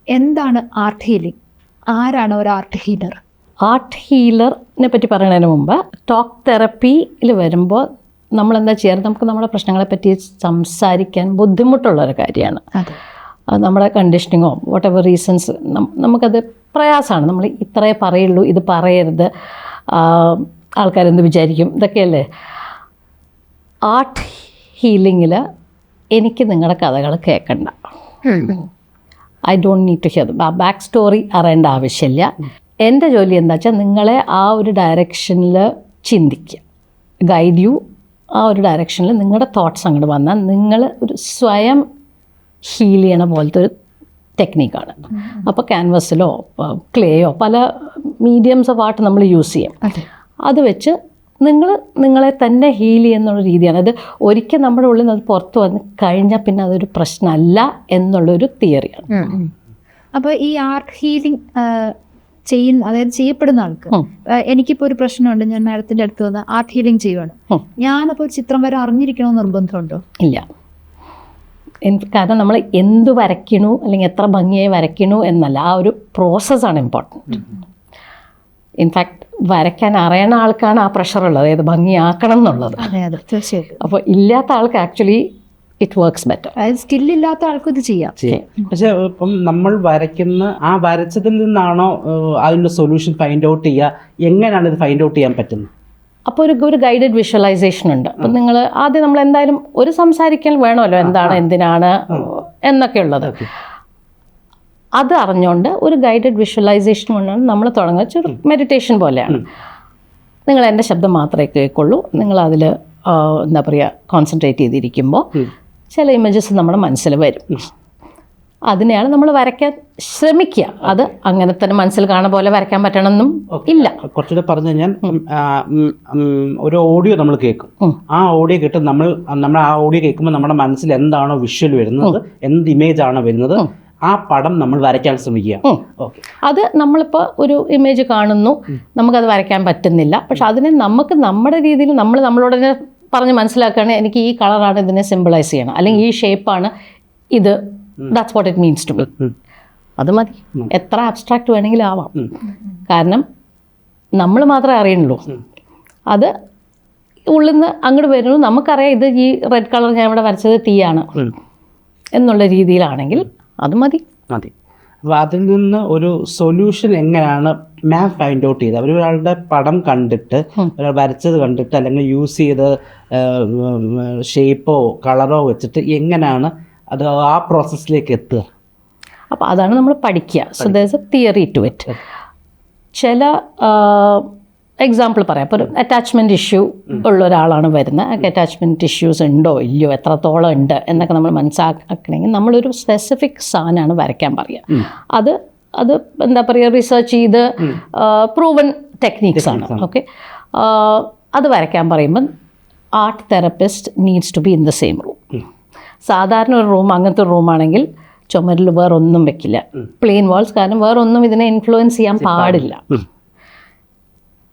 എന്താണ് art healing? ആരാണ് ഒരു ആർട്ട് ഹീലർ? ആർട്ട് ഹീലറിനെ പറ്റി പറയുന്നതിന് മുമ്പ് ടോക്ക് തെറപ്പിയിൽ വരുമ്പോൾ നമ്മളെന്താ ചെയ്യാറ്, നമുക്ക് നമ്മുടെ പ്രശ്നങ്ങളെ പറ്റി സംസാരിക്കാൻ ബുദ്ധിമുട്ടുള്ളൊരു കാര്യമാണ്. അത് നമ്മുടെ കണ്ടീഷനിങ്ങോ വാട്ട് എവർ റീസൺസ് നമുക്കത് പ്രയാസമാണ്. നമ്മൾ ഇത്രേ പറയുള്ളൂ, ഇത് പറയരുത്, ആൾക്കാരെന്ത് വിചാരിക്കും, ഇതൊക്കെയല്ലേ. ആർട്ട് ഹീലിങ്ങിൽ എനിക്ക് നിങ്ങളുടെ കഥകൾ കേൾക്കണ്ട. I don't need to hear back story അറിയേണ്ട ആവശ്യമില്ല. എൻ്റെ ജോലി എന്താ വെച്ചാൽ നിങ്ങളെ ആ ഒരു ഡയറക്ഷനിൽ ചിന്തിക്കുക, ഗൈഡ് യു. ആ ഒരു ഡയറക്ഷനിൽ നിങ്ങളുടെ തോട്ട്സ് അങ്ങോട്ട് വന്നാൽ നിങ്ങൾ ഒരു സ്വയം ഹീൽ ചെയ്യണ പോലത്തെ ഒരു ടെക്നീക്കാണ്. അപ്പോൾ ക്യാൻവസിലോ ക്ലേയോ പല മീഡിയംസ് ഓഫ് ആർട്ട് നമ്മൾ യൂസ് ചെയ്യും. അത് വെച്ച് നിങ്ങളെ തന്നെ ഹീൽ ചെയ്യുന്നുള്ള രീതിയാണ്. അത് ഒരിക്കൽ നമ്മുടെ ഉള്ളിൽ നിന്ന് അത് പുറത്ത് വന്ന് കഴിഞ്ഞാൽ പിന്നെ അതൊരു പ്രശ്നമല്ല എന്നുള്ളൊരു തിയറിയാണ്. അപ്പോൾ ഈ ആർട്ട് ഹീലിംഗ് അതായത് ചെയ്യപ്പെടുന്ന ആൾക്ക്, എനിക്കിപ്പോൾ ഒരു പ്രശ്നമുണ്ട്, ഞാൻ മാഡത്തിൻ്റെ അടുത്ത് വന്ന് ആർട്ട് ഹീലിംഗ് ചെയ്യുവാണ്, ഞാനപ്പോൾ ഒരു ചിത്രം വരെ അറിഞ്ഞിരിക്കണമെന്ന് നിർബന്ധമുണ്ടോ? ഇല്ല. കാരണം നമ്മൾ എന്ത് വരയ്ക്കണു അല്ലെങ്കിൽ എത്ര ഭംഗിയായി വരയ്ക്കണു എന്നല്ല, ആ ഒരു പ്രോസസ്സാണ് ഇമ്പോർട്ടൻറ്റ്. ഇൻഫാക്ട് വരയ്ക്കാൻ അറിയണ ആൾക്കാണ് ആ പ്രഷറുള്ളത്, ഏത് ഭംഗിയാക്കണം എന്നുള്ളത്. തീർച്ചയായിട്ടും. അപ്പോൾ ഇല്ലാത്ത ആൾക്ക് ആക്ച്വലി ഇറ്റ് വർക്ക്സ് ബെറ്റർ. അതായത് സ്കില്ലില്ലാത്ത ആൾക്കും ഇത് ചെയ്യാം. പക്ഷേ ഇപ്പം നമ്മൾ വരയ്ക്കുന്ന ആ വരച്ചതിൽ നിന്നാണോ അതിൻ്റെ സൊല്യൂഷൻ ഫൈൻഡ് ഔട്ട് ചെയ്യുക? എങ്ങനെയാണ് ഇത് ഫൈൻഡ് ഔട്ട് ചെയ്യാൻ പറ്റുന്നത്? അപ്പോൾ ഒരു ഗൈഡഡ് വിഷ്വലൈസേഷൻ ഉണ്ട്. അപ്പം നിങ്ങൾ ആദ്യം നമ്മൾ എന്തായാലും ഒരു സംസാരിക്കൽ വേണമല്ലോ, എന്താണ് എന്തിനാണ് എന്നൊക്കെ ഉള്ളത്. അത് അറിഞ്ഞുകൊണ്ട് ഒരു ഗൈഡഡ് വിഷ്വലൈസേഷൻ കൊണ്ടാണ് നമ്മൾ തുടങ്ങുക. ഒരു മെഡിറ്റേഷൻ പോലെയാണ്. നിങ്ങൾ എൻ്റെ ശബ്ദം മാത്രമേ കേൾക്കുള്ളൂ. നിങ്ങളതിൽ എന്താ പറയുക കോൺസെൻട്രേറ്റ് ചെയ്തിരിക്കുമ്പോൾ ചില ഇമേജസ് നമ്മുടെ മനസ്സിൽ വരും. അതിനെയാണ് നമ്മൾ വരയ്ക്കാൻ ശ്രമിക്കുക. അത് അങ്ങനെ തന്നെ മനസ്സിൽ കാണുന്ന പോലെ വരയ്ക്കാൻ പറ്റണമെന്നും ഇല്ല. കുറച്ചുകൂടെ പറഞ്ഞു കഴിഞ്ഞാൽ ഒരു ഓഡിയോ നമ്മൾ കേൾക്കും. ആ ഓഡിയോ കേട്ട് നമ്മൾ ആ ഓഡിയോ കേൾക്കുമ്പോൾ നമ്മുടെ മനസ്സിൽ എന്താണോ വിഷ്വൽ വരുന്നത്, എന്ത് ഇമേജ് ആണോ വരുന്നത്, ആ പടം നമ്മൾ വരയ്ക്കാൻ ശ്രമിക്കുക. അത് നമ്മളിപ്പോൾ ഒരു ഇമേജ് കാണുന്നു, നമുക്കത് വരയ്ക്കാൻ പറ്റുന്നില്ല. പക്ഷെ അതിനെ നമുക്ക് നമ്മുടെ രീതിയിൽ നമ്മളോട് തന്നെ പറഞ്ഞ് മനസ്സിലാക്കുകയാണ്, എനിക്ക് ഈ കളറാണ് ഇതിനെ സിമ്പിളൈസ് ചെയ്യണം, അല്ലെങ്കിൽ ഈ ഷേപ്പാണ് ഇത്, that's what it means to be. അത് മതി. എത്ര അബ്സ്ട്രാക്റ്റ് വേണമെങ്കിലും ആവാം. കാരണം നമ്മൾ മാത്രമേ അറിയുള്ളൂ. അത് ഉള്ളിൽ നിന്ന് അങ്ങോട്ട് വരുന്നു. നമുക്കറിയാം ഇത് ഈ റെഡ് കളർ ഞാൻ ഇവിടെ വരച്ചത് തീയാണ് എന്നുള്ള രീതിയിലാണെങ്കിൽ അത് മതി. അപ്പോൾ അതിൽ നിന്ന് ഒരു സൊല്യൂഷൻ എങ്ങനെയാണ് മാം ഫൈൻഡ് ഔട്ട് ചെയ്തത്? ഒരാളുടെ പടം കണ്ടിട്ട്, ഒരാൾ വരച്ചത് കണ്ടിട്ട്, അല്ലെങ്കിൽ യൂസ് ചെയ്ത് ഷേപ്പോ കളറോ വെച്ചിട്ട് എങ്ങനെയാണ് അത് ആ പ്രോസസ്സിലേക്ക് എത്തുക? അപ്പോൾ അതാണ് നമ്മൾ പഠിക്കുക. So there is a theory to it. ചില എക്സാമ്പിൾ പറയാം. ഇപ്പോൾ ഒരു അറ്റാച്ച്മെൻറ്റ് ഇഷ്യൂ ഉള്ള ഒരാളാണ് വരുന്നത്. അറ്റാച്ച്മെൻറ്റ് ഇഷ്യൂസ് ഉണ്ടോ ഇല്ലയോ, എത്രത്തോളം ഉണ്ട് എന്നൊക്കെ നമ്മൾ മനസ്സിലാക്കണമെങ്കിൽ നമ്മളൊരു സ്പെസിഫിക് സാധനമാണ് വരയ്ക്കാൻ പറയുക. അത് എന്താ പറയുക, റിസർച്ച് ചെയ്ത് പ്രൂവൻ ടെക്നീക്സ് ആണ്. ഓക്കെ, അത് വരയ്ക്കാൻ പറയുമ്പം art therapist needs to be in the same room. സാധാരണ ഒരു റൂം, അങ്ങനത്തെ ഒരു റൂമാണെങ്കിൽ ചുമരിൽ വേറൊന്നും വെക്കില്ല, പ്ലെയിൻ വാൾസ്. കാരണം വേറൊന്നും ഇതിനെ ഇൻഫ്ലുവൻസ് ചെയ്യാൻ പാടില്ല.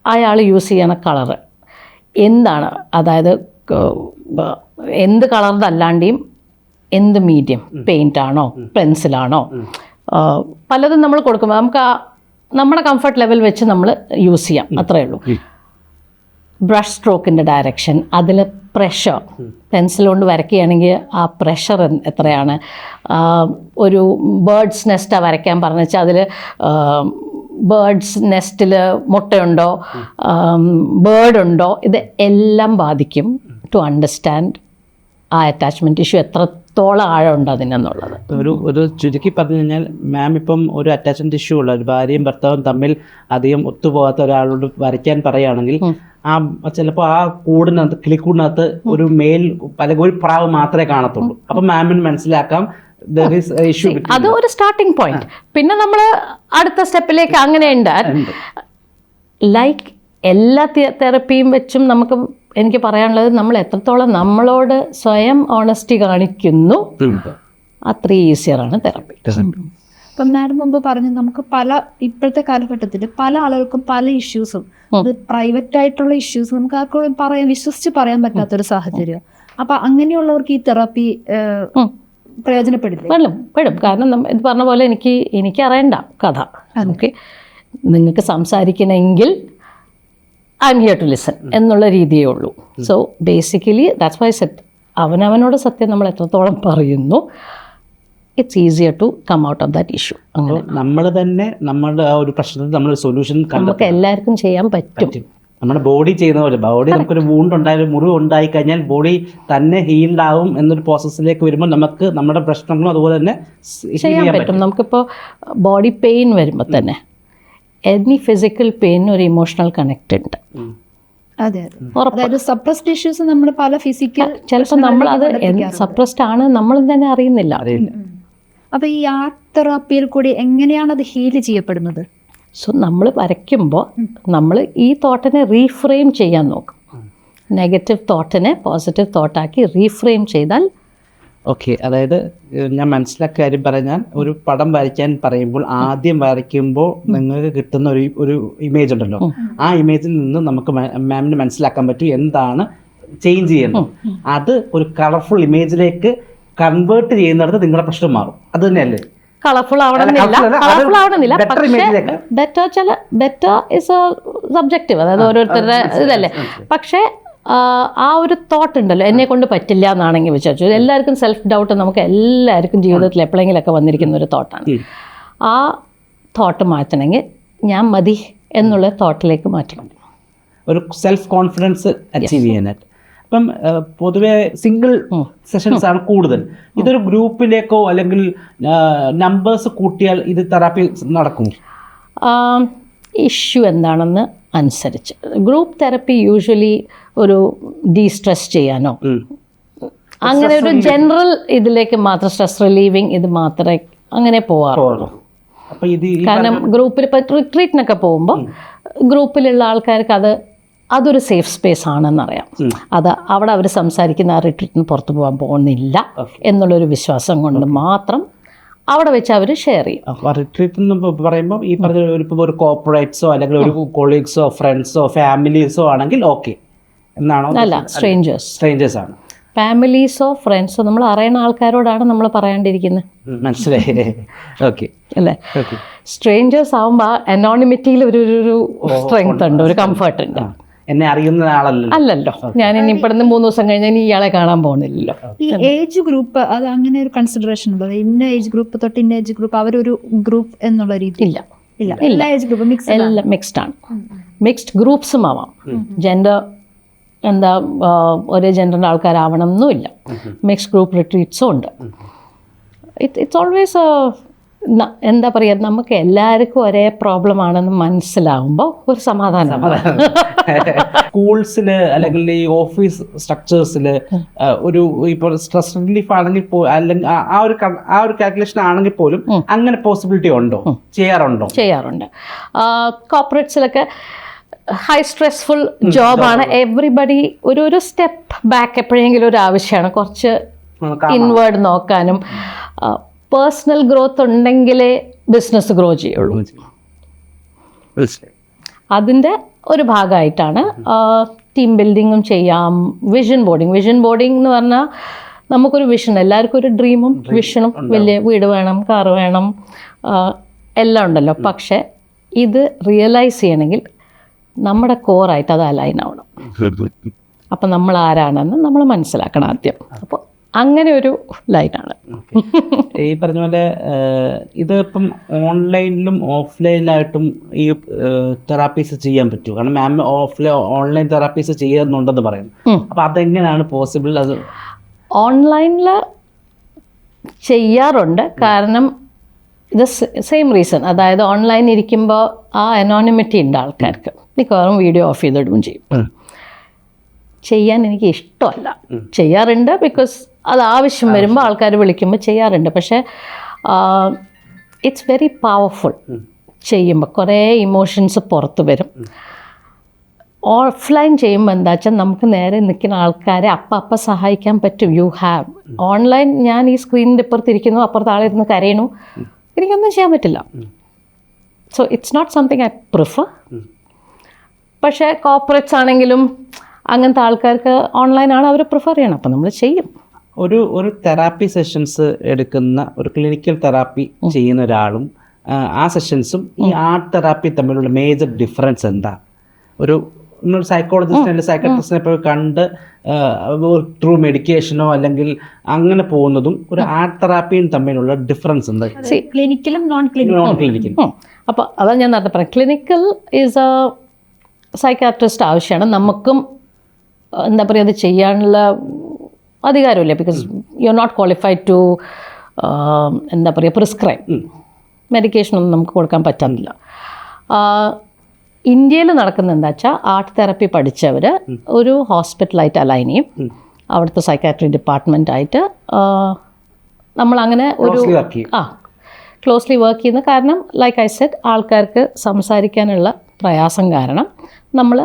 അയാൾ യൂസ് ചെയ്യണ കളറ് എന്താണ്, അതായത് എന്ത് കളറിനല്ലാണ്ടിയും എന്ത് മീഡിയം, പെയിൻ്റ് ആണോ പെൻസിലാണോ, പലതും നമ്മൾ കൊടുക്കുമ്പോൾ നമുക്ക് നമ്മുടെ കംഫർട്ട് ലെവൽ വെച്ച് നമ്മൾ യൂസ് ചെയ്യാം, അത്രയേ ഉള്ളൂ. ബ്രഷ് സ്ട്രോക്കിൻ്റെ ഡയറക്ഷൻ, അതിൽ പ്രഷർ, പെൻസിൽ കൊണ്ട് വരയ്ക്കുകയാണെങ്കിൽ ആ പ്രഷർ എത്രയാണ്, ഒരു ബേർഡ്സ് നെസ്റ്റാണ് വരയ്ക്കാൻ പറഞ്ഞു വെച്ചാൽ അതിൽ ബേർഡ്സ് നെസ്റ്റിൽ മുട്ടയുണ്ടോ, ബേർഡുണ്ടോ, ഇത് എല്ലാം ബാധിക്കും ടു അണ്ടർസ്റ്റാൻഡ് ആ അറ്റാച്ച്മെൻറ്റ് ഇഷ്യൂ എത്രത്തോളം ആഴമുണ്ട് അതിനെന്നുള്ളത്. ഒരു ചുരുക്കി പറഞ്ഞു കഴിഞ്ഞാൽ, മാം ഇപ്പം ഒരു അറ്റാച്ച്മെൻറ്റ് ഇഷ്യൂ ഉള്ള ഒരു ഭാര്യയും ഭർത്താവും തമ്മിൽ അധികം ഒത്തുപോകാത്ത ഒരാളോട് വരയ്ക്കാൻ പറയുകയാണെങ്കിൽ, ചിലപ്പോൾ ആ കൂടിനകത്ത്, കിളിക്കൂടിനകത്ത് ഒരു ഒരു പ്രാവ് മാത്രമേ കാണത്തുള്ളൂ. അപ്പം മാമിന് മനസ്സിലാക്കാം അത് ഒരു സ്റ്റാർട്ടിങ് പോയിന്റ്. പിന്നെ നമ്മൾ അടുത്ത സ്റ്റെപ്പിലേക്ക് അങ്ങനെ ഉണ്ട്. ലൈക്ക് എല്ലാ തെറപ്പിയും വെച്ചും എനിക്ക് പറയാനുള്ളത്, നമ്മൾ എത്രത്തോളം നമ്മളോട് സ്വയം ഓണസ്റ്റി കാണിക്കുന്നു അത്ര ഈസിയറാണ് തെറപ്പി. ഇപ്പം മാഡം മുമ്പ് പറഞ്ഞു, നമുക്ക് ഇപ്പോഴത്തെ കാലഘട്ടത്തിൽ പല ആളുകൾക്കും പല ഇഷ്യൂസും, അത് പ്രൈവറ്റ് ആയിട്ടുള്ള ഇഷ്യൂസ് നമുക്ക് ആർക്കും വിശ്വസിച്ച് പറയാൻ പറ്റാത്തൊരു സാഹചര്യം. അപ്പം അങ്ങനെയുള്ളവർക്ക് ഈ തെറാപ്പി പ്രയോജനപ്പെടില്ല. പെടും. കാരണം ഇത് പറഞ്ഞ പോലെ എനിക്ക് അറിയണ്ട കഥ. ഓക്കെ, നിങ്ങൾക്ക് സംസാരിക്കണമെങ്കിൽ I am here to listen എന്നുള്ള രീതിയേ ഉള്ളൂ. So basically that's why set അവനവനോട് സത്യം നമ്മൾ എത്രത്തോളം പറയുന്നു, it's easier to come out of that issue. അങ്ങനെ നമ്മൾ തന്നെ നമ്മളുടെ ആ ഒരു പ്രശ്നത്തിൽ നമ്മൾ സൊല്യൂഷൻ നമുക്ക് എല്ലാവർക്കും ചെയ്യാൻ പറ്റും. നമ്മുടെ ബോഡി ചെയ്യുന്ന പോലെ ബോഡി നമുക്കൊരു വൂണ്ട് ഉണ്ടായാലും മുറിവ് ഉണ്ടായി കഴിഞ്ഞാൽ ബോഡി തന്നെ ഹീൽഡ് ആവും എന്നൊരു പ്രോസസ്സിലേക്ക് വരുമ്പോൾ നമുക്ക് നമ്മുടെ പ്രശ്നങ്ങളും അതുപോലെ തന്നെ ചെയ്യാൻ പറ്റും. നമുക്കിപ്പോൾ ബോഡി പെയിൻ വരുമ്പോൾ തന്നെ എനി ഫിസിക്കൽ പെയിൻ ഒരു ഇമോഷണൽ കണക്റ്റ് ഉണ്ട്. അതെ, അതായത് സപ്രസ്ഡ് ഇഷ്യൂസ് നമ്മൾ പല ഫിസിക്കൽ ചിലപ്പോൾ നമ്മളത് സപ്രസ്ഡ് ആണ് നമ്മൾ തന്നെ അറിയുന്നില്ല. അപ്പോൾ ഈ ആർട്ട് തെറാപ്പിയിൽ കൂടി എങ്ങനെയാണ് അത് ഹീൽ ചെയ്യപ്പെടുന്നത്? സോ നമ്മൾ വരയ്ക്കുമ്പോൾ നമ്മൾ ഈ തോട്ടിനെ റീഫ്രെയിം ചെയ്യാൻ നോക്കും. നെഗറ്റീവ് തോട്ടിനെ പോസിറ്റീവ് തോട്ടാക്കി റീഫ്രെയിം ചെയ്താൽ ഓക്കെ. അതായത് ഞാൻ മനസ്സിലാക്കിയ കാര്യം പറഞ്ഞാൽ, ഒരു പടം വരയ്ക്കാൻ പറയുമ്പോൾ ആദ്യം വരയ്ക്കുമ്പോൾ നിങ്ങൾക്ക് കിട്ടുന്ന ഒരു ഇമേജ് ഉണ്ടല്ലോ, ആ ഇമേജിൽ നിന്ന് നമുക്ക് മാമിന് മനസ്സിലാക്കാൻ പറ്റും എന്താണ് ചേഞ്ച് ചെയ്യുന്നത്. അത് ഒരു കളർഫുൾ ഇമേജിലേക്ക് കൺവേർട്ട് ചെയ്യുന്നിടത്ത് നിങ്ങളുടെ പ്രശ്നം മാറും. അത് തന്നെയല്ലേ? കളർഫുൾ ആവണമെന്നില്ല. ബെറ്റർ ഇസ് സബ്ജക്റ്റീവ്, അതായത് ഓരോരുത്തരുടെ ഇതല്ലേ. പക്ഷേ ആ ഒരു തോട്ട് ഉണ്ടല്ലോ, എന്നെ കൊണ്ട് പറ്റില്ല എന്നാണെങ്കിൽ വിചാരിച്ചു. എല്ലാവർക്കും സെൽഫ് ഡൗട്ട് നമുക്ക് എല്ലാവർക്കും ജീവിതത്തിൽ എപ്പോഴെങ്കിലൊക്കെ വന്നിരിക്കുന്ന ഒരു തോട്ടാണ്. ആ തോട്ട് മാറ്റണമെങ്കിൽ ഞാൻ മതി എന്നുള്ള തോട്ടിലേക്ക് മാറ്റണം. ഒരു സെൽഫ് കോൺഫിഡൻസ് അച്ചീവ് ചെയ്യാനായിട്ട്. അപ്പം പൊതുവെ സിംഗിൾ സെഷൻസ് ആണ് കൂടുതൽ. ഇതൊരു ഗ്രൂപ്പിലേക്കോ അല്ലെങ്കിൽ നമ്പേഴ്സ് കൂട്ടിയാൽ ഇത് തെറാപ്പി നടക്കും? ഇഷ്യൂ എന്താണെന്ന് അനുസരിച്ച്. ഗ്രൂപ്പ് തെറപ്പി യൂഷ്വലി ഒരു ഡീസ്ട്രെസ് ചെയ്യാനോ അങ്ങനെ ഒരു ജനറൽ ഇതിലേക്ക് മാത്രം, സ്ട്രെസ് റിലീവിങ് ഇത് മാത്രമേ അങ്ങനെ പോവാറുള്ളൂ. കാരണം ഗ്രൂപ്പിൽ ഇപ്പോൾ റിട്രീറ്റിനൊക്കെ പോകുമ്പോൾ ഗ്രൂപ്പിലുള്ള ആൾക്കാർക്ക് അതൊരു സേഫ് സ്പേസ് ആണെന്നറിയാം. അവിടെ അവർ സംസാരിക്കുന്ന ആ റിട്രീറ്റിന് പുറത്തു പോകാൻ പോകുന്നില്ല എന്നുള്ളൊരു വിശ്വാസം കൊണ്ട് മാത്രം അവിടെ വെച്ച് അവർ ഷെയർ ചെയ്യും. റിട്രീറ്റ് എന്ന് പറയുമ്പോൾ ഈ പറഞ്ഞ ഒരു കോർപ്പറേറ്റ്സോ അല്ലെങ്കിൽ ഒരു കൊളീഗ്സോ ഫ്രണ്ട്സോ ഫാമിലീസോ ആണെങ്കിൽ ഓക്കെ എന്നാണോ? അല്ല, സ്ട്രേഞ്ചേഴ്സ് ആണ്. ഫാമിലീസോ ഫ്രണ്ട്സോ നമ്മൾ അറിയുന്ന ആൾക്കാരോടാണ് നമ്മൾ പറയാണ്ടിരിക്കുന്നത്. മനസ്സിലായി. ഓക്കെ അല്ലേ? സ്ട്രേഞ്ചേഴ്സ് ആവുമ്പോൾ അനോണിമിറ്റിയിൽ ഒരു സ്ട്രെങ്ത് ഉണ്ട്, ഒരു കംഫർട്ട് ഉണ്ട്. എന്നെ അറിയുന്ന അല്ലല്ലോ. ഞാൻ ഇനി ഇവിടുന്ന് 3 ദിവസം കഴിഞ്ഞാൽ ഇയാളെ കാണാൻ പോകുന്നില്ലല്ലോ. ഈ ഏജ് ഗ്രൂപ്പ് അത് അങ്ങനെ ഒരു കൺസിഡറേഷൻ ഉണ്ടോ? ഇന്ന ഏജ് ഗ്രൂപ്പ് തൊട്ട് ഇന്ന ഏജ് ഗ്രൂപ്പ് അവരൊരു ഗ്രൂപ്പ് എന്നുള്ള രീതി ഇല്ല. എല്ലാ ഏജ് ഗ്രൂപ്പും എല്ലാം മിക്സ്ഡ് ആണ്. മിക്സ്ഡ് ഗ്രൂപ്പ്സും ആവാം. ജെൻഡർ ഒരേ ജെൻഡറിൻ്റെ ആൾക്കാരാവണം എന്നുമില്ല. മിക്സ്ഡ് ഗ്രൂപ്പ് റിട്രീറ്റ്സും ഉണ്ട്. ഇറ്റ്സ് ഓൾവേസ് എന്താ പറയുക, നമുക്ക് എല്ലാവർക്കും ഒരേ പ്രോബ്ലം ആണെന്ന് മനസ്സിലാവുമ്പോൾ ഒരു സമാധാനം. സ്കൂൾസിൽ അല്ലെങ്കിൽ ഈ ഓഫീസ് സ്ട്രക്ചേഴ്സിൽ ഒരു ഇപ്പോൾ സ്ട്രെസ് റിലീഫ് ആണെങ്കിൽ അല്ലെങ്കിൽ ആ ഒരു കാൽക്കുലേഷൻ ആണെങ്കിൽ പോലും അങ്ങനെ പോസിബിലിറ്റി ഉണ്ടോ? ചെയ്യാറുണ്ട്. കോർപ്പറേറ്റ്സിലൊക്കെ ഹൈ സ്ട്രെസ്ഫുൾ ജോബാണ്. എവറിബഡി ഒരു സ്റ്റെപ്പ് ബാക്ക് എപ്പോഴെങ്കിലും ഒരു ആവശ്യമാണ്. കുറച്ച് ഇൻവേർഡ് നോക്കാനും പേഴ്സണൽ ഗ്രോത്ത് ഉണ്ടെങ്കിലേ ബിസിനസ് ഗ്രോ ചെയ്യുള്ളൂ. അതിൻ്റെ ഒരു ഭാഗമായിട്ടാണ് ടീം ബിൽഡിങ്ങും ചെയ്യാം. വിഷൻ ബോർഡിങ് എന്ന് പറഞ്ഞാൽ നമുക്കൊരു വിഷൻ, എല്ലാവർക്കും ഒരു ഡ്രീമും വിഷനും, വലിയ വീട് വേണം, കാറ് വേണം, എല്ലാം ഉണ്ടല്ലോ. പക്ഷേ ഇത് റിയലൈസ് ചെയ്യണമെങ്കിൽ നമ്മുടെ കോറായിട്ട് അത് അലൈൻ ആവണം. അപ്പം നമ്മൾ ആരാണെന്ന് നമ്മൾ മനസ്സിലാക്കണം ആദ്യം. അപ്പോൾ അങ്ങനെ ഒരു ലൈനാണ്. ഈ പറഞ്ഞ പോലെ ഇത് ഇപ്പം ഓൺലൈനിലും ഓഫ്ലൈനിലായിട്ടും ഈ തെറാപ്പീസ് ചെയ്യാൻ പറ്റുമോ? കാരണം മാം ഓൺലൈൻ തെറാപ്പീസ് ചെയ്യുന്നുണ്ടെന്ന് പറയുന്നു. അപ്പം അതെങ്ങനെയാണ് പോസിബിൾ? അത് ഓൺലൈനിൽ ചെയ്യാറുണ്ട്. കാരണം ഇത് സെയിം റീസൺ, അതായത് ഓൺലൈൻ ഇരിക്കുമ്പോൾ ആ അനോണിമിറ്റി ഉണ്ട് ആൾക്കാർക്ക്. മിക്കവാറും വീഡിയോ ഓഫ് ചെയ്തിടുകയും ചെയ്യും. ചെയ്യാൻ എനിക്ക് ഇഷ്ടമല്ല. ചെയ്യാറുണ്ട് ബിക്കോസ് അത് ആവശ്യം വരുമ്പോൾ ആൾക്കാർ വിളിക്കുമ്പോൾ ചെയ്യാറുണ്ട്. പക്ഷേ ഇറ്റ്സ് വെരി പവർഫുൾ. ചെയ്യുമ്പോൾ കുറേ ഇമോഷൻസ് പുറത്ത് വരും. ഓഫ്ലൈൻ ചെയ്യുമ്പോൾ എന്താ വെച്ചാൽ നമുക്ക് നേരെ നിൽക്കുന്ന ആൾക്കാരെ അപ്പം സഹായിക്കാൻ പറ്റും. യു ഹാവ് ഓൺലൈൻ ഞാൻ ഈ സ്ക്രീനിൻ്റെ ഇപ്പുറത്തിരിക്കുന്നു, അപ്പുറത്ത് ആളിരുന്ന് കരയണു, എനിക്കൊന്നും ചെയ്യാൻ പറ്റില്ല. So it's not something I prefer. പക്ഷേ കോർപ്പറേറ്റ്സ് ആണെങ്കിലും അങ്ങനത്തെ ആൾക്കാർക്ക് ഓൺലൈനാണ് അവർ പ്രിഫർ ചെയ്യണം. അപ്പം നമ്മൾ ചെയ്യും. ഒരു തെറാപ്പി സെഷൻസ് എടുക്കുന്ന ഒരു ക്ലിനിക്കൽ തെറാപ്പി ചെയ്യുന്ന ഒരാളും ആ സെഷൻസും ഈ ആർട്ട് തെറാപ്പി തമ്മിലുള്ള മേജർ ഡിഫറൻസ് എന്താ? ഒരു സൈക്കോളജിസ്റ്റ് അല്ലെങ്കിൽ സൈക്കട്രിസ്റ്റിനെ പോയി കണ്ട് ത്രൂ മെഡിക്കേഷനോ അല്ലെങ്കിൽ അങ്ങനെ പോകുന്നതും ഒരു ആർട്ട് തെറാപ്പിയും തമ്മിലുള്ള ഡിഫറൻസ് എന്താ? ക്ലിനിക്കലും നോൺ ക്ലിനിക്കലും. അപ്പോൾ അതാണ് ഞാൻ നേരത്തെ പറയാം, ക്ലിനിക്കൽ ഈസ് എ സൈക്കാട്രിസ്റ്റ് ആവശ്യമാണ്. നമുക്കും എന്താ പറയുക അത് ചെയ്യാനുള്ള അധികാരമില്ല, because you are not qualified to എന്താ പറയുക പ്രിസ്ക്രൈബ് മെഡിക്കേഷനൊന്നും നമുക്ക് കൊടുക്കാൻ പറ്റുന്നില്ല. ഇന്ത്യയിൽ നടക്കുന്ന എന്താ വെച്ചാൽ ആർട്ട് തെറപ്പി പഠിച്ചവർ ഒരു ഹോസ്പിറ്റലായിട്ട് അലൈൻ ചെയ്യും, അവിടുത്തെ സൈക്കാട്രി ഡിപ്പാർട്ട്മെൻറ്റായിട്ട് നമ്മളങ്ങനെ ഒരു ക്ലോസ്ലി വർക്ക് ചെയ്യുന്ന. കാരണം ലൈക്ക് ഐ സെഡ്, ആൾക്കാർക്ക് സംസാരിക്കാനുള്ള പ്രയാസം കാരണം നമ്മൾ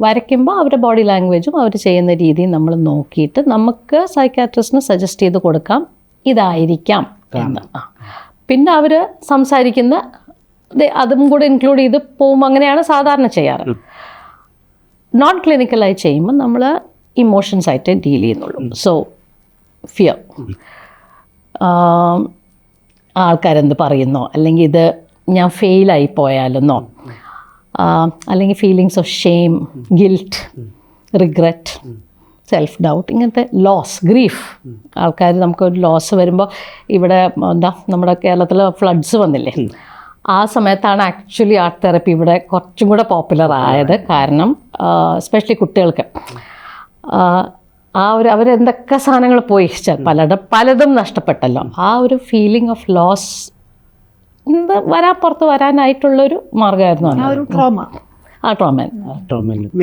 വരയ്ക്കുമ്പോൾ അവരുടെ ബോഡി ലാംഗ്വേജും അവർ ചെയ്യുന്ന രീതിയും നമ്മൾ നോക്കിയിട്ട് നമുക്ക് സൈക്കാട്രിസ്റ്റിന് സജസ്റ്റ് ചെയ്ത് കൊടുക്കാം ഇതായിരിക്കാം എന്ന്. പിന്നെ അവർ സംസാരിക്കുന്ന അതും കൂടെ ഇൻക്ലൂഡ് ചെയ്ത് പോകുമ്പോൾ അങ്ങനെയാണ് സാധാരണ ചെയ്യാറ്. നോൺ ക്ലിനിക്കലായി ചെയ്യുമ്പോൾ നമ്മൾ ഇമോഷൻസ് ആയിട്ട് ഡീൽ ചെയ്യുന്നുള്ളൂ. സോ ഫിയർ, ആൾക്കാരെന്ത് പറയുന്നോ, അല്ലെങ്കിൽ ഇത് ഞാൻ ഫെയിലായി പോയാലെന്നോ, അല്ലെങ്കിൽ feelings of shame, guilt, regret, self doubt, ഇങ്ങനത്തെ ലോസ്, ഗ്രീഫ്. ആൾക്കാർ നമുക്കൊരു ലോസ് വരുമ്പോൾ, ഇവിടെ എന്താ നമ്മുടെ കേരളത്തിൽ ഫ്ലഡ്സ് വന്നില്ലേ, ആ സമയത്താണ് ആക്ച്വലി ആർട്ട് തെറപ്പി ഇവിടെ കുറച്ചും കൂടെ പോപ്പുലർ ആയത്. കാരണം എസ്പെഷ്യലി കുട്ടികൾക്ക് ആ ഒരു അവരെന്തൊക്കെ സാധനങ്ങൾ പോയി പലതും നഷ്ടപ്പെട്ടല്ലോ, ആ ഒരു ഫീലിംഗ് ഓഫ് ലോസ് പുറത്ത് വരാനായിട്ടുള്ളൊരു മാർഗമായിരുന്നു ട്രോമ.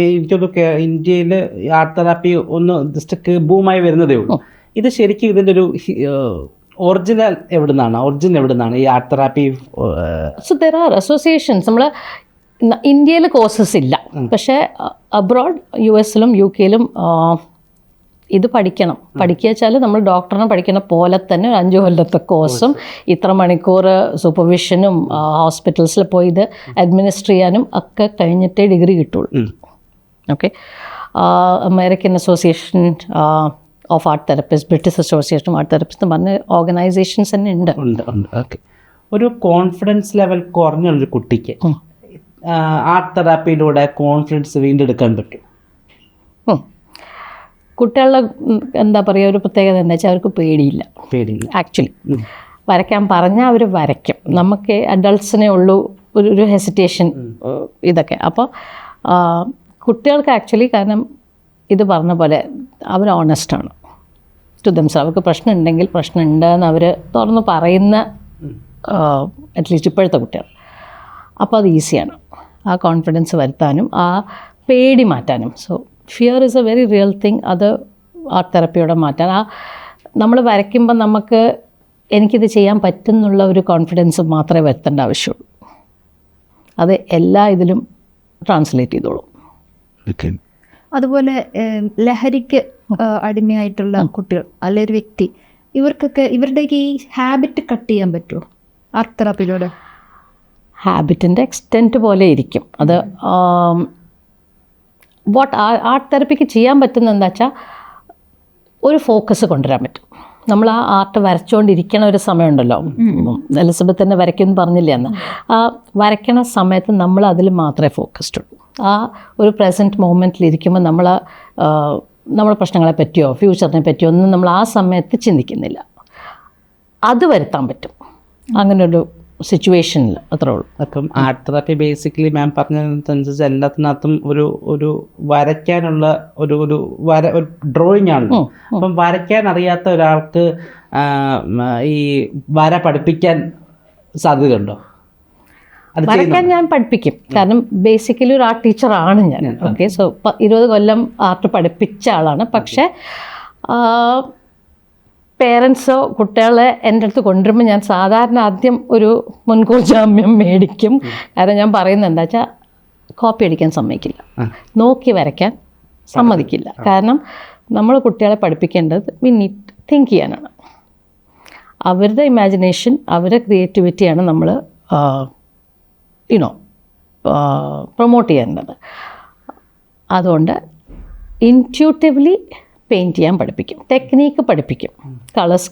എനിക്കൊക്കെ ഇന്ത്യയിൽ ആർട്ട് തെറാപ്പി ഒന്ന് ജസ്റ്റ് ബൂമായി വരുന്നതേ ഉള്ളൂ. ഇത് ശരിക്കും ഇതിൻ്റെ ഒരു ഒറിജിനൽ എവിടുന്നാണ് ഈ art therapy? So there R associations. നമ്മൾ ഇന്ത്യയിൽ കോഴ്സസ് ഇല്ല, പക്ഷേ അബ്രോഡ് US-ലും UK-ലും ഇത് പഠിക്കുക വെച്ചാൽ നമ്മൾ ഡോക്ടറിനെ പഠിക്കുന്ന പോലെ തന്നെ ഒരു 5 കൊല്ലത്തെ കോഴ്സും ഇത്ര മണിക്കൂർ സൂപ്പർവിഷനും ഹോസ്പിറ്റൽസിൽ പോയി ഇത് അഡ്മിനിസ്റ്റർ ചെയ്യാനും ഒക്കെ കഴിഞ്ഞിട്ടേ ഡിഗ്രി കിട്ടുള്ളൂ. Okay, American association of art therapist, British association of art therapist എന്ന് പറഞ്ഞ ഓർഗനൈസേഷൻസ് തന്നെ ഉണ്ട്. ഓക്കെ, ഒരു കോൺഫിഡൻസ് ലെവൽ കുറഞ്ഞൊരു കുട്ടിക്ക് ആർട്ട് തെറാപ്പിയിലൂടെ കോൺഫിഡൻസ് വീണ്ടെടുക്കാൻ പറ്റും? കുട്ടികളുടെ എന്താ പറയുക ഒരു പ്രത്യേകത എന്താ വെച്ചാൽ അവർക്ക് പേടിയില്ല. ആക്ച്വലി വരയ്ക്കാൻ പറഞ്ഞാൽ അവർ വരയ്ക്കും. നമുക്ക് അഡൾട്ട്സിനെ ഉള്ളൂ ഒരു ഹെസിറ്റേഷൻ ഇതൊക്കെ. അപ്പോൾ കുട്ടികൾക്ക് ആക്ച്വലി, കാരണം ഇത് പറഞ്ഞ പോലെ അവർ ഓണസ്റ്റാണ് ടു ദംസെൽസ്. അവർക്ക് പ്രശ്നം ഉണ്ടെങ്കിൽ പ്രശ്നം ഉണ്ടെന്ന് അവർ തുറന്ന് പറയുന്ന അറ്റ്ലീസ്റ്റ് ഇപ്പോഴത്തെ കുട്ടികൾ. അപ്പോൾ അത് ഈസിയാണ് ആ കോൺഫിഡൻസ് വരുത്താനും ആ പേടി മാറ്റാനും. So fear is A very real thing. അത് ആർട്ട് തെറപ്പിയോടെ മാറ്റാൻ, ആ നമ്മൾ വരയ്ക്കുമ്പോൾ നമുക്ക് എനിക്കിത് ചെയ്യാൻ പറ്റുന്നുള്ള ഒരു കോൺഫിഡൻസ് മാത്രമേ വരുത്തേണ്ട ആവശ്യമുള്ളൂ. അത് എല്ലാ ഇതിലും ട്രാൻസ്ലേറ്റ് ചെയ്തോളും. അതുപോലെ ലഹരിക്ക് അടിമയായിട്ടുള്ള കുട്ടികൾ അല്ലെ ഒരു വ്യക്തി, ഇവർക്കൊക്കെ ഇവരുടെയൊക്കെ ഈ ഹാബിറ്റ് കട്ട് ചെയ്യാൻ പറ്റുമോ ആർട്ട് തെറാപ്പിയിലൂടെ? ഹാബിറ്റിൻ്റെ എക്സ്റ്റെൻറ്റ് പോലെ ഇരിക്കും അത്. ആർട്ട് തെറപ്പിക്ക് ചെയ്യാൻ പറ്റുന്ന എന്താ വെച്ചാൽ ഒരു ഫോക്കസ് കൊണ്ടുവരാൻ പറ്റും. നമ്മൾ ആ ആർട്ട് വരച്ചുകൊണ്ടിരിക്കണ ഒരു സമയമുണ്ടല്ലോ, എലിസബത്ത് തന്നെ വരയ്ക്കുമെന്ന് പറഞ്ഞില്ലേ അന്ന്, ആ വരയ്ക്കണ സമയത്ത് നമ്മൾ അതിൽ മാത്രമേ ഫോക്കസ്ഡ് ഉള്ളൂ. ആ ഒരു പ്രസൻറ്റ് മൊമെൻറ്റിലിരിക്കുമ്പോൾ നമ്മൾ പ്രശ്നങ്ങളെ പറ്റിയോ ഫ്യൂച്ചറിനെ പറ്റിയോ ഒന്നും നമ്മൾ ആ സമയത്ത് ചിന്തിക്കുന്നില്ല. അത് വരുത്താൻ പറ്റും അങ്ങനൊരു സിറ്റുവേഷനിൽ, അത്രേ ഉള്ളൂ. അപ്പം ആർട്ട് തെറാപ്പി ബേസിക്കലി മാം പറഞ്ഞതനുസരിച്ച് എല്ലാത്തിനകത്തും ഒരു വരയ്ക്കാനുള്ള ഒരു ഡ്രോയിങ് ആണല്ലോ. അപ്പം വരയ്ക്കാൻ അറിയാത്ത ഒരാൾക്ക് ഈ വര പഠിപ്പിക്കാൻ സാധ്യതയുണ്ടോ? വരയ്ക്കാൻ ഞാൻ പഠിപ്പിക്കും, കാരണം ബേസിക്കലി ഒരു ആർട്ട് ടീച്ചറാണ് ഞാൻ. ഓക്കെ, സോ 20 കൊല്ലം ആർട്ട് പഠിപ്പിച്ച ആളാണ്. പക്ഷേ പേരൻസോ കുട്ടികളെ എൻ്റെ അടുത്ത് കൊണ്ടുവരുമ്പോൾ ഞാൻ സാധാരണ ആദ്യം ഒരു മുൻകൂർ ജാമ്യം മേടിക്കും. കാരണം ഞാൻ പറയുന്നത് എന്താ വെച്ചാൽ കോപ്പി അടിക്കാൻ സമ്മതിക്കില്ല, നോക്കി വരയ്ക്കാൻ സമ്മതിക്കില്ല. കാരണം നമ്മൾ കുട്ടികളെ പഠിപ്പിക്കേണ്ടത് തിങ്ക് ചെയ്യാനാണ്. അവരുടെ ഇമാജിനേഷൻ, അവരുടെ ക്രിയേറ്റിവിറ്റിയാണ് നമ്മൾ പ്രൊമോട്ട് ചെയ്യേണ്ടത്. അതുകൊണ്ട് ഇൻറ്റ്യൂട്ടീവ്ലി പെയിൻറ്റ് ചെയ്യാൻ പഠിപ്പിക്കും, ടെക്നീക്ക് പഠിപ്പിക്കും, കളേഴ്സ്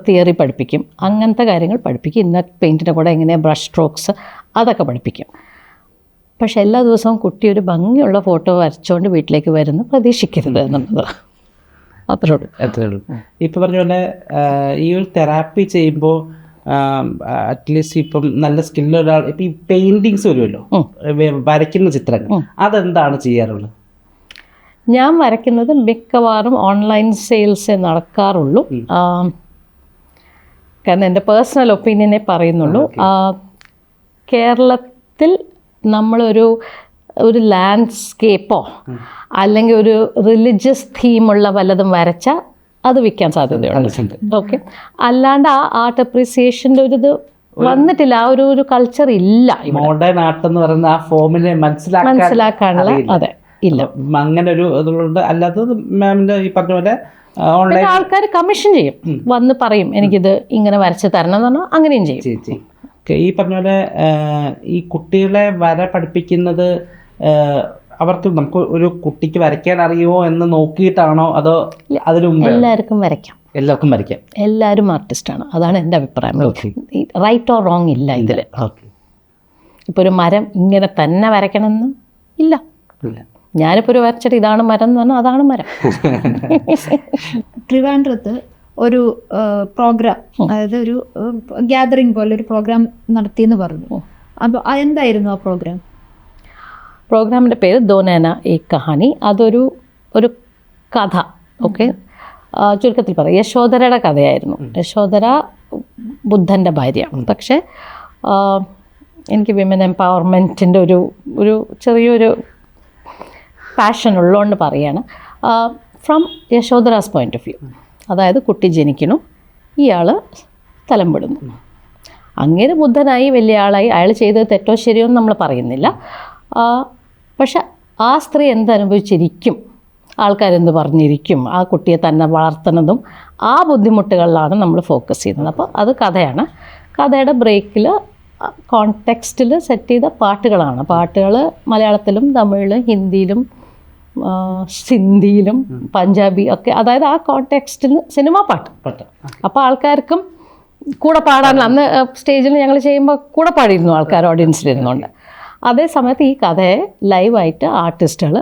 തിയറി പഠിപ്പിക്കും, അങ്ങനത്തെ കാര്യങ്ങൾ പഠിപ്പിക്കും. ഇന്ന പെയിൻറ്റിൻ്റെ കൂടെ എങ്ങനെയാണ് ബ്രഷ് സ്ട്രോക്സ് അതൊക്കെ പഠിപ്പിക്കും. പക്ഷെ എല്ലാ ദിവസവും കുട്ടി ഒരു ഭംഗിയുള്ള ഫോട്ടോ വരച്ചുകൊണ്ട് വീട്ടിലേക്ക് വരുന്നു പ്രതീക്ഷിക്കരുത് എന്നുള്ളത് അത്രേ ഉള്ളൂ. ഇപ്പം പറഞ്ഞ പോലെ ഈ ഒരു തെറാപ്പി ചെയ്യുമ്പോൾ അറ്റ്ലീസ്റ്റ് ഇപ്പം നല്ല സ്കില്ലുള്ള ഒരാൾ ഇപ്പം ഈ പെയിൻറ്റിങ്സ് വരുമല്ലോ, വരയ്ക്കുന്ന ചിത്രങ്ങൾ, അതെന്താണ് ചെയ്യാറുള്ളത്? ഞാൻ വരയ്ക്കുന്നത് മിക്കവാറും ഓൺലൈൻ സെയിൽസേ നടക്കാറുള്ളൂ. കാരണം എൻ്റെ പേഴ്സണൽ ഒപ്പീനിയനെ പറയുന്നുള്ളൂ. കേരളത്തിൽ നമ്മളൊരു ലാൻഡ്സ്കേപ്പോ അല്ലെങ്കിൽ ഒരു റിലീജിയസ് തീമുള്ള വല്ലതും വരച്ചാൽ അത് വിൽക്കാൻ സാധ്യതയുണ്ട്. ഓക്കെ, അല്ലാണ്ട് ആ ആർട്ട് അപ്രീസിയേഷൻ്റെ ഒരു ഇത് വന്നിട്ടില്ല, ആ ഒരു കൾച്ചർ ഇല്ല. മോഡേൺ ആർട്ട് എന്ന് പറയുന്ന ആ ഫോമിനെ മനസ്സിലാക്കാനുള്ള അതെ ഇല്ല, അങ്ങനെ ഒരു ഇതുകൊണ്ട്. അല്ലാതെ മാമിൻ്റെ ഈ പറഞ്ഞ പോലെ ഓൺലൈൻ ആൾക്കാർ കമ്മീഷൻ ചെയ്യും, വന്ന് പറയും എനിക്കിത് ഇങ്ങനെ വരച്ച് തരണം എന്ന് പറഞ്ഞാൽ അങ്ങനെയും ചെയ്യും. ഈ പറഞ്ഞ പോലെ ഈ കുട്ടികളെ വര പഠിപ്പിക്കുന്നത് അവർക്ക് നമുക്ക് ഒരു കുട്ടിക്ക് വരയ്ക്കാൻ അറിയുമോ എന്ന് നോക്കിയിട്ടാണോ അതോ അതിനു മുമ്പ്? എല്ലാവർക്കും വരയ്ക്കാം, എല്ലാവരും ആർട്ടിസ്റ്റാണ്, അതാണ് എൻ്റെ അഭിപ്രായം. റൈറ്റ് ഓർ റോങ് ഇല്ല ഇതിൽ. ഇപ്പോൾ ഒരു മരം ഇങ്ങനെ തന്നെ വരയ്ക്കണമെന്ന് ഇല്ല. ഞാനിപ്പോൾ ഒരു വരച്ചിട്ട് ഇതാണ് മരം എന്ന് പറഞ്ഞാൽ അതാണ് മരം. ട്രിവാൻഡ്രത്ത് ഒരു പ്രോഗ്രാം, അതായത് ഒരു ഗ്യാതറിംഗ് പോലെ ഒരു പ്രോഗ്രാം നടത്തിയെന്ന് പറഞ്ഞു. അപ്പോൾ എന്തായിരുന്നു ആ പ്രോഗ്രാം? പ്രോഗ്രാമിൻ്റെ പേര് ദോ നൈന ഏക് കഹാനി. അതൊരു കഥ. ഓക്കെ, ചുരുക്കത്തിൽ പറയാം, യശോധരയുടെ കഥയായിരുന്നു. യശോധര ബുദ്ധൻ്റെ ഭാര്യ. പക്ഷേ എനിക്ക് വിമൻ എംപവർമെൻറ്റിൻ്റെ ഒരു ചെറിയൊരു പാഷൻ ഉള്ളതുകൊണ്ട് പറയാണ്. ഫ്രം യശോധരാസ് പോയിൻ്റ് ഓഫ് വ്യൂ, അതായത് കുട്ടി ജനിക്കുന്നു, ഇയാൾ സ്ഥലം വിടുന്നു, അങ്ങനെ ബുദ്ധനായി വലിയ ആളായി. അയാൾ ചെയ്തത് തെറ്റോ ശരിയോ എന്ന് നമ്മൾ പറയുന്നില്ല. പക്ഷെ ആ സ്ത്രീ എന്തനുഭവിച്ചിരിക്കും, ആൾക്കാരെന്ത് പറഞ്ഞിരിക്കും, ആ കുട്ടിയെ തന്നെ വളർത്തുന്നതും ആ ബുദ്ധിമുട്ടുകളിലാണ് നമ്മൾ ഫോക്കസ് ചെയ്യുന്നത്. അപ്പോൾ അത് കഥയാണ്. കഥയുടെ ബ്രേക്കിൽ കോണ്ടെക്സ്റ്റിൽ സെറ്റ് ചെയ്ത പാട്ടുകളാണ്. പാട്ടുകൾ മലയാളത്തിലും തമിഴിലും ഹിന്ദിയിലും സിന്ധിയിലും പഞ്ചാബി ഒക്കെ, അതായത് ആ കോണ്ടെക്സ്റ്റിൽ സിനിമാ പാട്ട്. അപ്പോൾ ആൾക്കാർക്കും കൂടെ പാടാനുള്ള, അന്ന് സ്റ്റേജിൽ ഞങ്ങൾ ചെയ്യുമ്പോൾ കൂടെ പാടിയിരുന്നു ആൾക്കാർ, ഓഡിയൻസിലിരുന്നുകൊണ്ട്. അതേ സമയത്ത് ഈ കഥയെ ലൈവായിട്ട് ആർട്ടിസ്റ്റുകൾ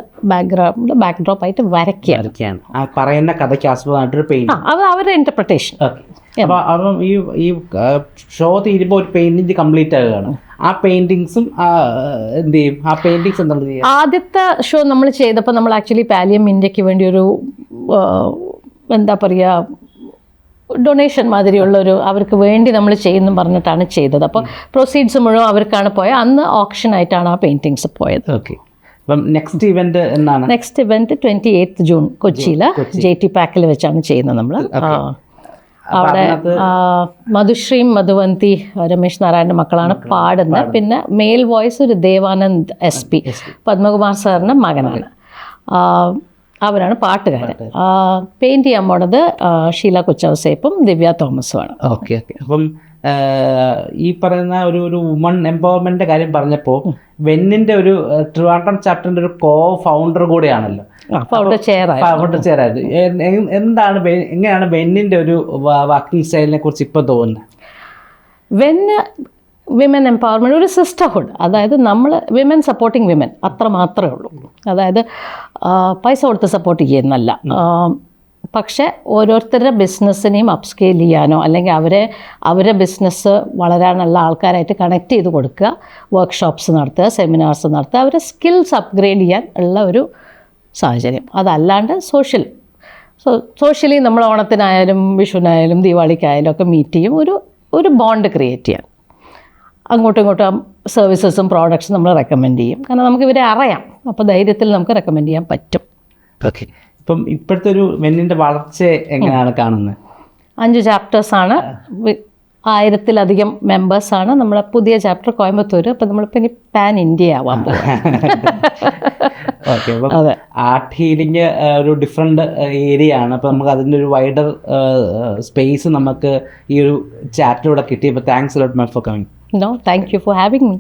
ബാക്ക്ഡ്രോപ്പ് ആയിട്ട് വരയ്ക്കുകയാണ്. പറയുന്ന കഥയ്ക്ക് ആസ്പദമായിട്ടൊരു പെയിന്റ്, അത് അവരുടെ ഇൻ്റർപ്രിട്ടേഷൻ. അപ്പം ഈ ഷോ തീരുമ്പോൾ ഒരു പെയിന്റിങ് കംപ്ലീറ്റ് ആകുകയാണ്. ആ പെയിന്റിങ്സും എന്ത് ചെയ്യും? ആ പെയിന്റിങ്സ് എന്താണ് ചെയ്യുക? ആദ്യത്തെ ഷോ നമ്മൾ ചെയ്തപ്പോൾ നമ്മൾ ആക്ച്വലി പാലിയം ഇന്ത്യക്ക് വേണ്ടി ഒരു എന്താ പറയുക, ഡൊണേഷൻ മാതിരിയുള്ളൊരു, അവർക്ക് വേണ്ടി നമ്മൾ ചെയ്യുന്നു പറഞ്ഞിട്ടാണ് ചെയ്തത്. അപ്പോൾ പ്രൊസീഡ്സ് മുഴുവൻ അവർക്കാണ് പോയത്. അന്ന് ഓപ്ഷനായിട്ടാണ് ആ പെയിൻറ്റിങ്സ് പോയത്. ഓക്കെ, അപ്പം നെക്സ്റ്റ് ഇവന്റ് എന്നാണ്? നെക്സ്റ്റ് ഇവന്റ് 28 ജൂൺ കൊച്ചിയിൽ JT പാക്കിൽ വെച്ചാണ് ചെയ്യുന്നത് നമ്മൾ. അവിടെ മധുശ്രീം മധുവന്തി രമേശ് നാരായണൻ്റെ മക്കളാണ് പാടുന്നത്. പിന്നെ മെയിൽ വോയിസ് ഒരു ദേവാനന്ദ് SP, പത്മകുമാർ സാറിൻ്റെ മകനാണ്. അവരാണ് പാട്ടുകാരൻ. പെയിൻറ് ചെയ്യാൻ പോണത് ഷീല കൊച്ചൗസേപ്പും ദിവ്യ തോമസുമാണ്. Okay okay. അപ്പം ഈ പറയുന്ന ഒരു വുമൺ എംപവർമെന്റിന്റെ കാര്യം പറഞ്ഞപ്പോൾ വെന്നിന്റെ ഒരു ട്രിവാൻഡ്രം ചാപ്റ്ററിന്റെ ഒരു ഫൗണ്ടർ കൂടെയാണല്ലോ. ഫൗണ്ടർ ചെയറായിരുന്നു. എന്താണ് എങ്ങനെയാണ് വെന്നിന്റെ ഒരു വർക്കിംഗ് സ്റ്റൈലിനെ കുറിച്ച് ഇപ്പോൾ തോന്നുന്നത്? വെന്ന് വിമൻ എംപവർമെൻറ്റ്, ഒരു സിസ്റ്റർഹുഡ്. അതായത് നമ്മൾ വിമൻ സപ്പോർട്ടിങ് വിമൻ, അത്ര മാത്രമേ ഉള്ളൂ. അതായത് പൈസ കൊടുത്ത് സപ്പോർട്ട് ചെയ്യുന്നല്ല. പക്ഷേ ഓരോരുത്തരുടെ ബിസിനസ്സിനെയും അപ്സ്കെയിൽ ചെയ്യാനോ അല്ലെങ്കിൽ അവരെ ബിസിനസ് വളരാനുള്ള ആൾക്കാരായിട്ട് കണക്ട് ചെയ്ത് കൊടുക്കുക, വർക്ക്ഷോപ്സ് നടത്തുക, സെമിനാർസ് നടത്തുക, അവരെ സ്കിൽസ് അപ്ഗ്രേഡ് ചെയ്യാൻ ഉള്ള ഒരു സാഹചര്യം. അതല്ലാണ്ട് സോഷ്യലി നമ്മൾ ഓണത്തിനായാലും വിഷുവിനായാലും ദീപാവലിക്കായാലും ഒക്കെ മീറ്റ് ചെയ്യും, ഒരു ബോണ്ട് ക്രിയേറ്റ് ചെയ്യാൻ. അങ്ങോട്ടും ഇങ്ങോട്ടും സർവീസസും പ്രോഡക്ട്സും നമ്മൾ റെക്കമെൻഡ് ചെയ്യും. കാരണം നമുക്ക് ഇവരെ അറിയാം, അപ്പോൾ ധൈര്യത്തിൽ നമുക്ക് റെക്കമെൻഡ് ചെയ്യാൻ പറ്റും. ഓക്കെ. ഇപ്പം ഇപ്പോഴത്തെ ഒരു വെന്നിൻ്റെ വളർച്ച എങ്ങനെയാണ് കാണുന്നത്? 5 ചാപ്റ്റേഴ്സാണ്, 1000-ലധികം മെമ്പേഴ്സാണ്. നമ്മുടെ പുതിയ ചാപ്റ്റർ കോയമ്പത്തൂർ. അപ്പം നമ്മളിപ്പോൾ ഇനി പാൻ ഇന്ത്യ ആവാൻ പോകും. ഓക്കെ. അപ്പം ആർട്ട് ഹീലിംഗ് ഒരു ഡിഫറെൻ്റ് ഏരിയ ആണ്. അപ്പോൾ നമുക്ക് അതിൻ്റെ ഒരു വൈഡർ സ്പേസ് നമുക്ക് ഈ ഒരു ചാപ്റ്ററിലൂടെ കിട്ടിയപ്പോൾ thanks a lot, ma'am, for coming. No, thank you for having me.